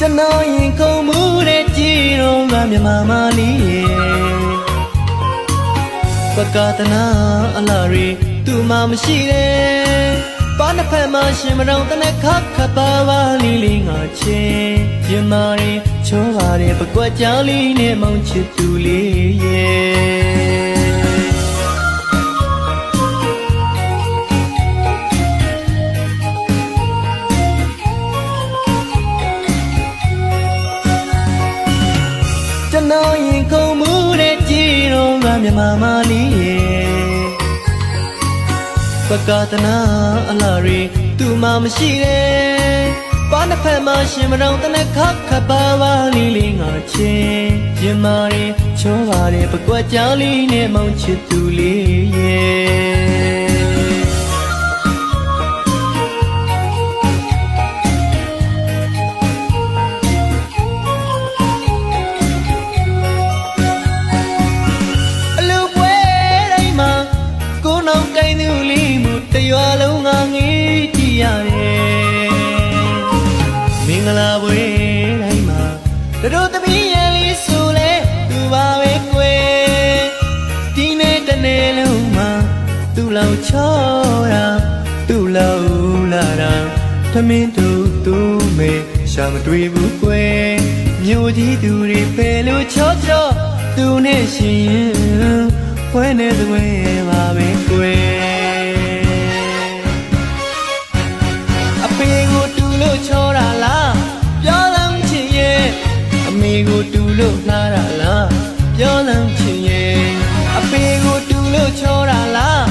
ကျွန်တော်ရင်ခုန်မှုတဲ့ကြည်တော့ကမြမမာလေးပကတနာအလားရီသူမှမရှိတဲ့ဘာနှစ်ဖက်မှရှင်မတော်တနဲ့ခတ်ခတ်ပါပါလေးလေးငါချင်းရင်မာရီချိုးပါတဲ့ပကွက်ကြောင်လေးနဲ့မောင်ချစ်သူလေးရဲ့ကျွန်တော်ရင်ခုန်မှုတဲ့ကြည်တော့ကမြမမာလေးပကတနာအလားရီသူမှမရှိတဲ့ဘာနှစ်ဖက်မှရှင်မတော်တနဲ့ခတ်ခတ်ပါပါလေးလေးငါချင်းရင်မာရီချိုးပါတဲ့ပကွက်ကြောင်လေးနဲ့မောင်ချစ်သူလေးရဲ့ရွာလုံးငါငေးကြည့်ရတယ်မင်္ဂလာပွဲတိုင်းမှာတို့သမီးရဲ့လေးဆိုလဲသူပါပဲကွယ်ဒီနေ့တနေ့လုံးမှာသူ့လောက်ချောတာသူ့လောက်လာတာသမင်းတို့သူ့မေရှာမတွေ့ဘူးကွယ်မြို့ကြီးသူတွေပဲလို့ချောချောသူနဲ့ရှင်ရင်ဝဲနေသွေးပါပဲကွယ်ချောတာလားပြောလမ်းချင်ရဲ့အမေကိုတူလို့လှတာလားပြောလမ်းချင်ရဲ့အဖေကိုတူလို့ချောတာလား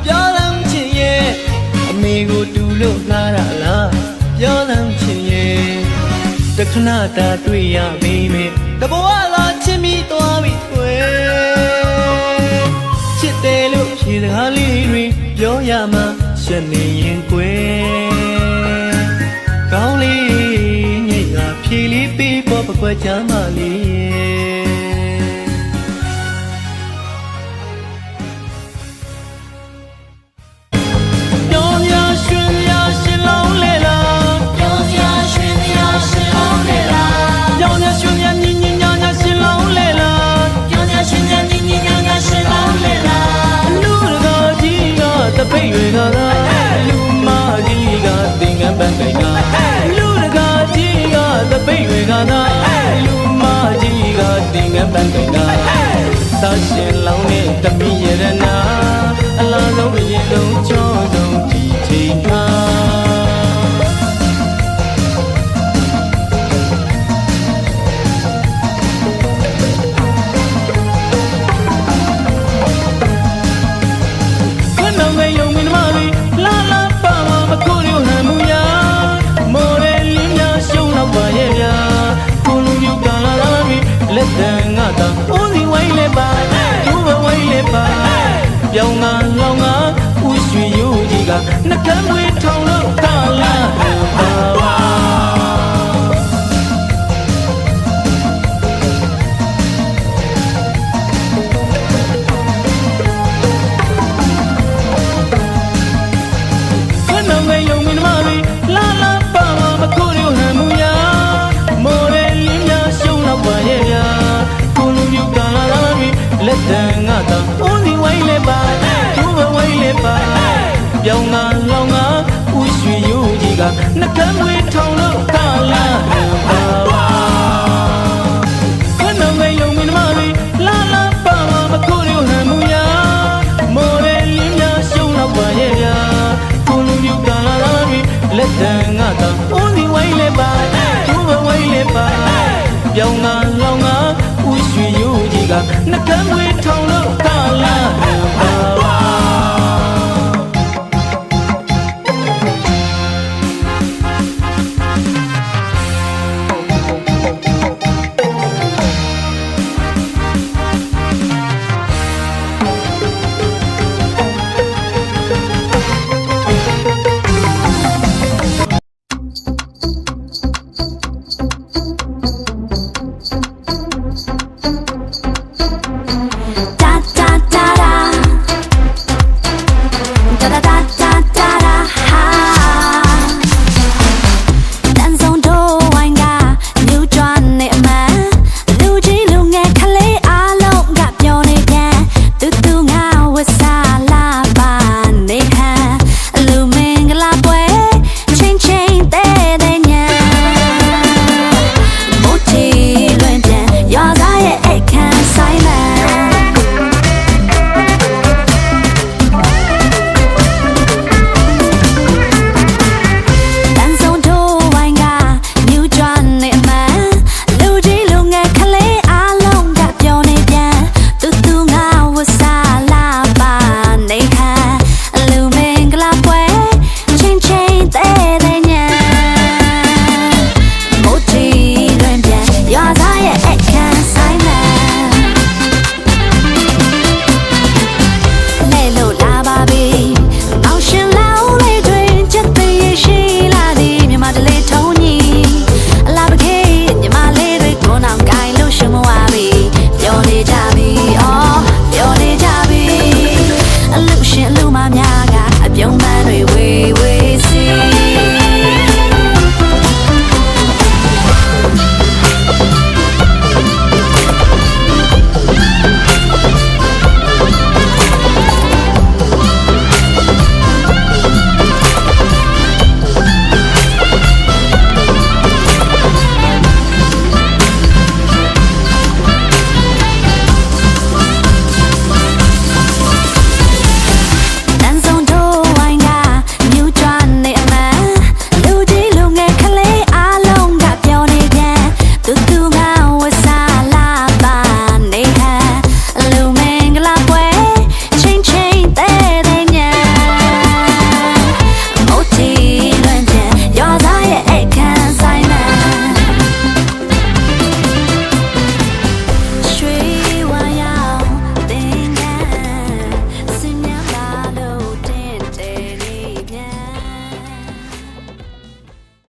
ပြောလမ်းချင်ရဲ့အမေကိုတူလို့လှတာလားပြောလမ်းချင်ရဲ့တခဏတာတွေ့ရမိမေတဘဝသာချစ်မိသွားပြီကွယ်ချစ်တယ်လို့ဖြေစကားလေးတွေပြောရမှရှက်နေရင်ကွယ်ကောင်းလေးညိတ်ကဖြေလေးပေးပေါ်ပကွက်ချမ်းမလေးပြောရရွှင်ရရှင်လုံးလေလားပြောရရွှင်ရရှင်လုံးလေလားပြောရရွှင်ရညညညာညာရှင်လုံးလေလားပြောရရွှင်ရညညညာညာရှင်လုံးလေလားလူတကာကြီးကတပိတ်တွေကလူမကြီးကတင်ငန်းပန်းတိုင်ကလူတကာကြီးကတပိတ်တွေကသာလူမကြီးကတင်ငန်းပန်းတိုင်ကသာရှင်လောင်းနဲ့တမိရတနာအလားဆုံးအရင်ဆုံးချောဆုံးဒီချိန်မှာလက်တန်ငါတာဦးစီဝိုင်းလေးပါသူ့ဘဝိုင်းလေးပါပြောင်းငါလောင်းငါဦးရွှေရိုးကြီးကနှကမ်းမွေးထောင်လို့ကာလာပါခဏငယ်ယုံမင်းမလေးလာလာပါမကိုရီဟန်မူယာမော်ရဲလင်းများရှုံးတော့ပါရဲ့ဗျာကိုလူမျိုးကလာလာပြီလက်တန်ငါတာဦးစီဝိုင်းလေးပါသူ့ဘဝိုင်းလေးပါပြောင်းငါလောင်းငါဦးရွှေရိုးကြီးကနှကမ်းမွေးထောင်လို့ကာလာပါခဏငယ်ယုံမင်းမလေးလာလာပါမကိုရီဟန်မူယာမော်ရဲလင်းများရှုံးတော့ပါရဲ့ဗျာကိုလူမျိုးကလာလာပြီလက်တန်ငါတာဦးစီဝိုင်းလေးပါသူ့ဘဝိုင်းလေးပါပြောင်းငါလောင်းငါဦးရွှေရိုးကြီးကနှကမ်းမွေးထောင်လို့ကာလာပါ